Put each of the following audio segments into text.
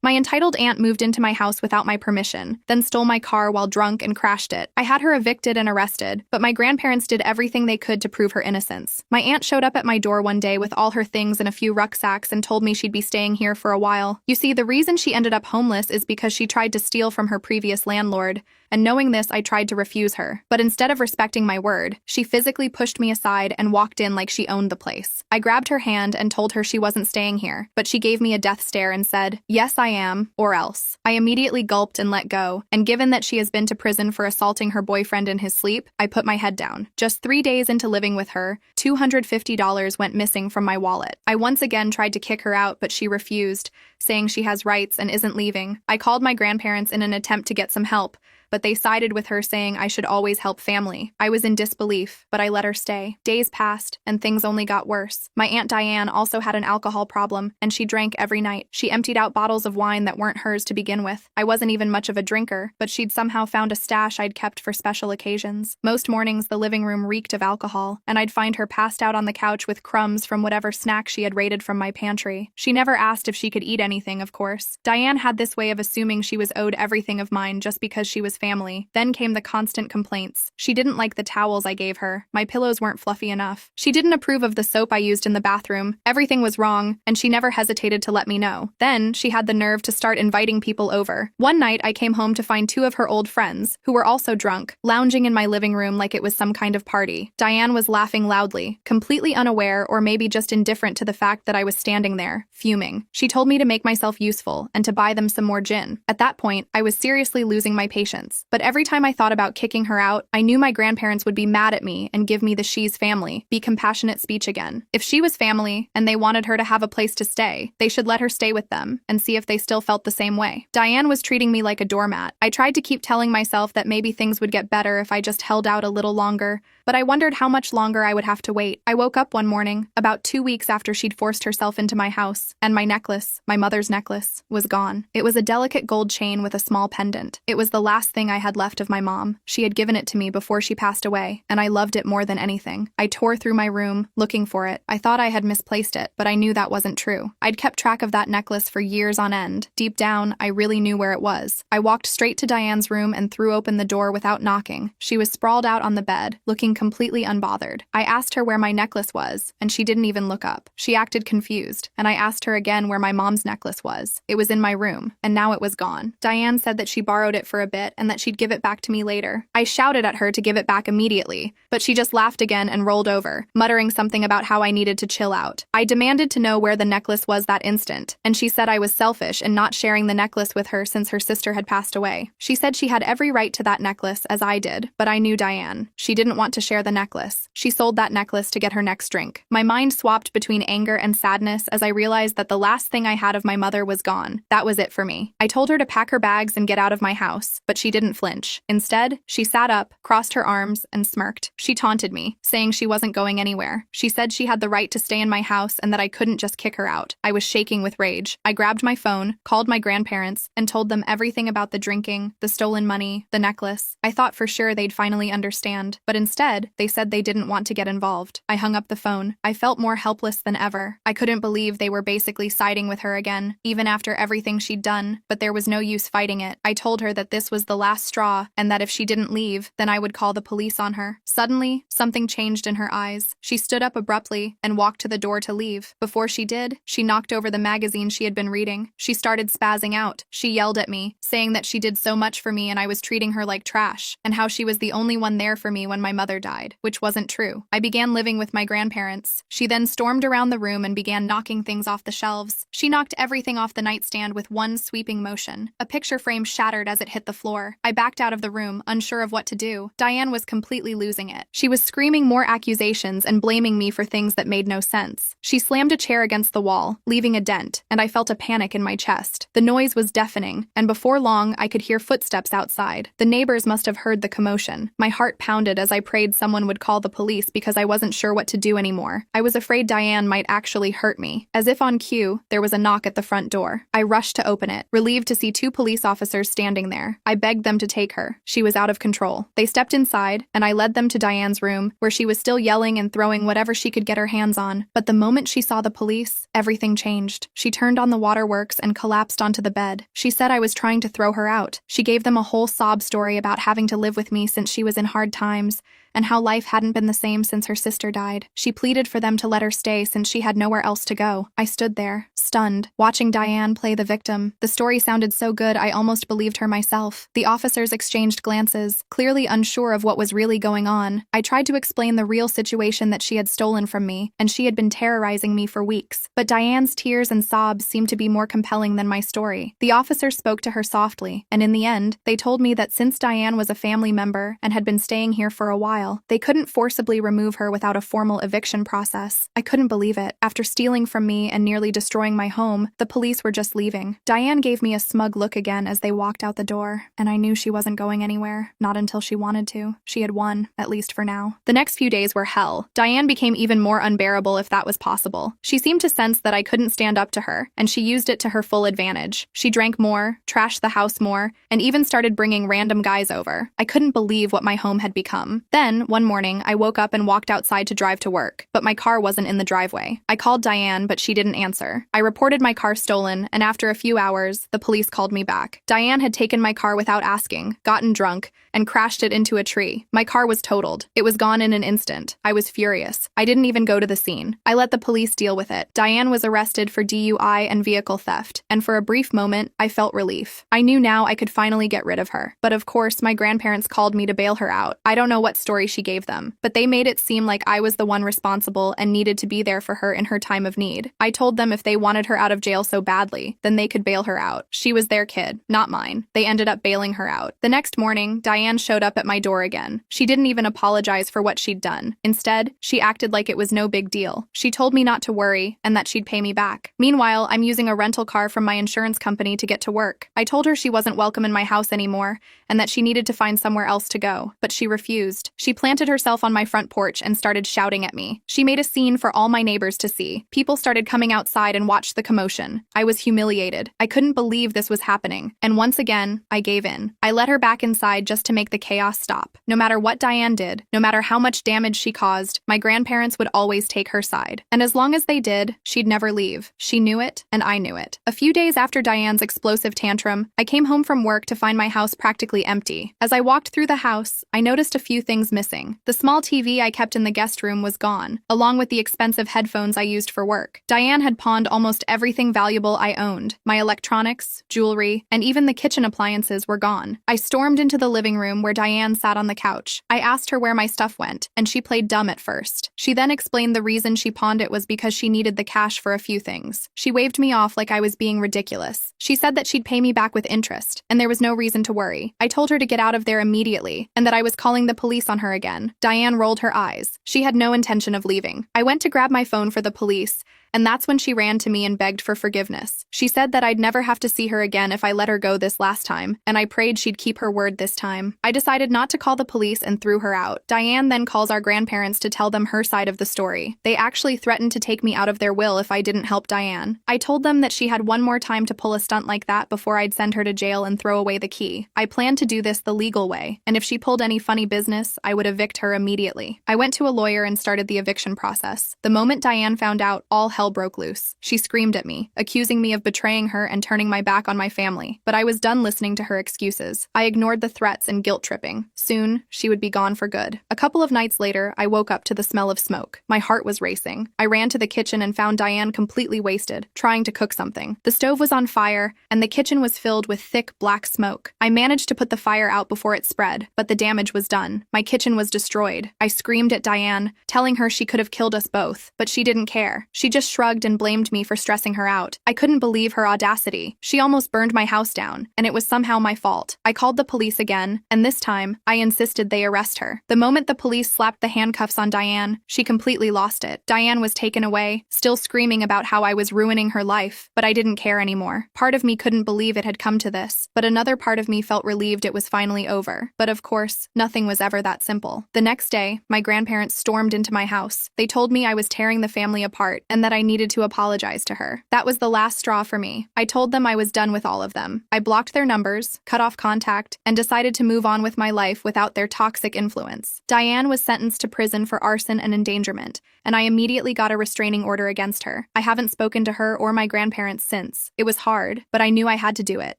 My entitled aunt moved into my house without my permission, then stole my car while drunk and crashed it. I had her evicted and arrested, but my grandparents did everything they could to prove her innocence. My aunt showed up at my door one day with all her things in a few rucksacks and told me she'd be staying here for a while. You see, the reason she ended up homeless is because she tried to steal from her previous landlord, and knowing this, I tried to refuse her. But instead of respecting my word, she physically pushed me aside and walked in like she owned the place. I grabbed her hand and told her she wasn't staying here, but she gave me a death stare and said, "Yes, I am, or else." I immediately gulped and let go, and given that she has been to prison for assaulting her boyfriend in his sleep, I put my head down. Just 3 days into living with her, $250 went missing from my wallet. I once again tried to kick her out, but she refused, saying she has rights and isn't leaving. I called my grandparents in an attempt to get some help, but they sided with her, saying I should always help family. I was in disbelief, but I let her stay. Days passed, and things only got worse. My Aunt Diane also had an alcohol problem, and she drank every night. She emptied out bottles of wine that weren't hers to begin with. I wasn't even much of a drinker, but she'd somehow found a stash I'd kept for special occasions. Most mornings, the living room reeked of alcohol, and I'd find her passed out on the couch with crumbs from whatever snack she had raided from my pantry. She never asked if she could eat anything, of course. Diane had this way of assuming she was owed everything of mine just because she was family. Then came the constant complaints. She didn't like the towels I gave her. My pillows weren't fluffy enough. She didn't approve of the soap I used in the bathroom. Everything was wrong, and she never hesitated to let me know. Then she had the nerve to start inviting people over. One night, I came home to find 2 of her old friends, who were also drunk, lounging in my living room like it was some kind of party. Diane was laughing loudly, completely unaware or maybe just indifferent to the fact that I was standing there, fuming. She told me to make myself useful and to buy them some more gin. At that point, I was seriously losing my patience. But every time I thought about kicking her out, I knew my grandparents would be mad at me and give me the "she's family" be compassionate speech again. If she was family and they wanted her to have a place to stay, they should let her stay with them and see if they still felt the same way. Diane was treating me like a doormat. I tried to keep telling myself that maybe things would get better if I just held out a little longer, but I wondered how much longer I would have to wait. I woke up one morning, about 2 weeks after she'd forced herself into my house, and my necklace, my mother's necklace, was gone. It was a delicate gold chain with a small pendant. It was the last thing I had left of my mom. She had given it to me before she passed away, and I loved it more than anything. I tore through my room, looking for it. I thought I had misplaced it, but I knew that wasn't true. I'd kept track of that necklace for years on end. Deep down, I really knew where it was. I walked straight to Diane's room and threw open the door without knocking. She was sprawled out on the bed, looking completely unbothered. I asked her where my necklace was, and she didn't even look up. She acted confused, and I asked her again where my mom's necklace was. It was in my room, and now it was gone. Diane said that she borrowed it for a bit and that she'd give it back to me later. I shouted at her to give it back immediately, but she just laughed again and rolled over, muttering something about how I needed to chill out. I demanded to know where the necklace was that instant, and she said I was selfish in not sharing the necklace with her since her sister had passed away. She said she had every right to that necklace, as I did, but I knew Diane. She didn't want to share the necklace. She sold that necklace to get her next drink. My mind swapped between anger and sadness as I realized that the last thing I had of my mother was gone. That was it for me. I told her to pack her bags and get out of my house, but she didn't flinch. Instead, she sat up, crossed her arms, and smirked. She taunted me, saying she wasn't going anywhere. She said she had the right to stay in my house and that I couldn't just kick her out. I was shaking with rage. I grabbed my phone, called my grandparents, and told them everything about the drinking, the stolen money, the necklace. I thought for sure they'd finally understand, but instead, they said they didn't want to get involved. I hung up the phone. I felt more helpless than ever. I couldn't believe they were basically siding with her again, even after everything she'd done, but there was no use fighting it. I told her that this was the last straw, and that if she didn't leave, then I would call the police on her. Suddenly, something changed in her eyes. She stood up abruptly and walked to the door to leave. Before she did, she knocked over the magazine she had been reading. She started spazzing out. She yelled at me, saying that she did so much for me and I was treating her like trash, and how she was the only one there for me when my mother died, which wasn't true. I began living with my grandparents. She then stormed around the room and began knocking things off the shelves. She knocked everything off the nightstand with one sweeping motion. A picture frame shattered as it hit the floor. I backed out of the room, unsure of what to do. Diane was completely losing it. She was screaming more accusations and blaming me for things that made no sense. She slammed a chair against the wall, leaving a dent, and I felt a panic in my chest. The noise was deafening, and before long, I could hear footsteps outside. The neighbors must have heard the commotion. My heart pounded as I prayed someone would call the police because I wasn't sure what to do anymore. I was afraid Diane might actually hurt me. As if on cue, there was a knock at the front door. I rushed to open it, relieved to see 2 police officers standing there. I begged begged them to take her. She was out of control. They stepped inside, and I led them to Diane's room, where she was still yelling and throwing whatever she could get her hands on. But the moment she saw the police, everything changed. She turned on the waterworks and collapsed onto the bed. She said I was trying to throw her out. She gave them a whole sob story about having to live with me since she was in hard times, and how life hadn't been the same since her sister died. She pleaded for them to let her stay since she had nowhere else to go. I stood there, stunned, watching Diane play the victim. The story sounded so good I almost believed her myself. The officers exchanged glances, clearly unsure of what was really going on. I tried to explain the real situation, that she had stolen from me, and she had been terrorizing me for weeks. But Diane's tears and sobs seemed to be more compelling than my story. The officers spoke to her softly, and in the end, they told me that since Diane was a family member and had been staying here for a while, they couldn't forcibly remove her without a formal eviction process. I couldn't believe it. After stealing from me and nearly destroying my home, the police were just leaving. Diane gave me a smug look again as they walked out the door, and I knew she wasn't going anywhere, not until she wanted to. She had won, at least for now. The next few days were hell. Diane became even more unbearable, if that was possible. She seemed to sense that I couldn't stand up to her, and she used it to her full advantage. She drank more, trashed the house more, and even started bringing random guys over. I couldn't believe what my home had become. Then, one morning, I woke up and walked outside to drive to work, but my car wasn't in the driveway. I called Diane, but she didn't answer. I reported my car stolen, and after a few hours, the police called me back. Diane had taken my car without asking, gotten drunk, and crashed it into a tree. My car was totaled. It was gone in an instant. I was furious. I didn't even go to the scene. I let the police deal with it. Diane was arrested for DUI and vehicle theft, and for a brief moment, I felt relief. I knew now I could finally get rid of her. But of course, my grandparents called me to bail her out. I don't know what story she gave them, but they made it seem like I was the one responsible and needed to be there for her in her time of need. I told them if they wanted her out of jail so badly, then they could bail her out. She was their kid, not mine. They ended up bailing her out. The next morning, Diane showed up at my door again. She didn't even apologize for what she'd done. Instead, she acted like it was no big deal. She told me not to worry and that she'd pay me back. Meanwhile, I'm using a rental car from my insurance company to get to work. I told her she wasn't welcome in my house anymore and that she needed to find somewhere else to go, but she refused. She planted herself on my front porch and started shouting at me. She made a scene for all my neighbors to see. People started coming outside and watched the commotion. I was humiliated. I couldn't believe this was happening. And once again, I gave in. I let her back inside just to make the chaos stop. No matter what Diane did, no matter how much damage she caused, my grandparents would always take her side. And as long as they did, she'd never leave. She knew it, and I knew it. A few days after Diane's explosive tantrum, I came home from work to find my house practically empty. As I walked through the house, I noticed a few things missing. The small TV I kept in the guest room was gone, along with the expensive headphones I used for work. Diane had pawned almost everything valuable I owned. My electronics, jewelry, and even the kitchen appliances were gone. I stormed into the living room where Diane sat on the couch. I asked her where my stuff went, and she played dumb at first. She then explained the reason she pawned it was because she needed the cash for a few things. She waved me off like I was being ridiculous. She said that she'd pay me back with interest, and there was no reason to worry. I told her to get out of there immediately, and that I was calling the police on her again. Diane rolled her eyes. She had no intention of leaving. I went to grab my phone for the police, and that's when she ran to me and begged for forgiveness. She said that I'd never have to see her again if I let her go this last time, and I prayed she'd keep her word this time. I decided not to call the police and threw her out. Diane then calls our grandparents to tell them her side of the story. They actually threatened to take me out of their will if I didn't help Diane. I told them that she had one more time to pull a stunt like that before I'd send her to jail and throw away the key. I planned to do this the legal way, and if she pulled any funny business, I would evict her immediately. I went to a lawyer and started the eviction process. The moment Diane found out, all hell broke loose. She screamed at me, accusing me of betraying her and turning my back on my family. But I was done listening to her excuses. I ignored the threats and guilt tripping. Soon, she would be gone for good. A couple of nights later, I woke up to the smell of smoke. My heart was racing. I ran to the kitchen and found Diane completely wasted, trying to cook something. The stove was on fire, and the kitchen was filled with thick, black smoke. I managed to put the fire out before it spread, but the damage was done. My kitchen was destroyed. I screamed at Diane, telling her she could have killed us both, but she didn't care. She just shrugged and blamed me for stressing her out. I couldn't believe her audacity. She almost burned my house down, and it was somehow my fault. I called the police again, and this time, I insisted they arrest her. The moment the police slapped the handcuffs on Diane, she completely lost it. Diane was taken away, still screaming about how I was ruining her life, but I didn't care anymore. Part of me couldn't believe it had come to this, but another part of me felt relieved it was finally over. But of course, nothing was ever that simple. The next day, my grandparents stormed into my house. They told me I was tearing the family apart, and that I I needed to apologize to her. That was the last straw for me. I told them I was done with all of them. I blocked their numbers, cut off contact, and decided to move on with my life without their toxic influence. Diane was sentenced to prison for arson and endangerment, and I immediately got a restraining order against her. I haven't spoken to her or my grandparents since. It was hard, but I knew I had to do it.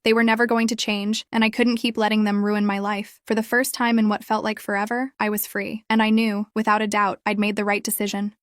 They were never going to change, and I couldn't keep letting them ruin my life. For the first time in what felt like forever, I was free. And I knew, without a doubt, I'd made the right decision.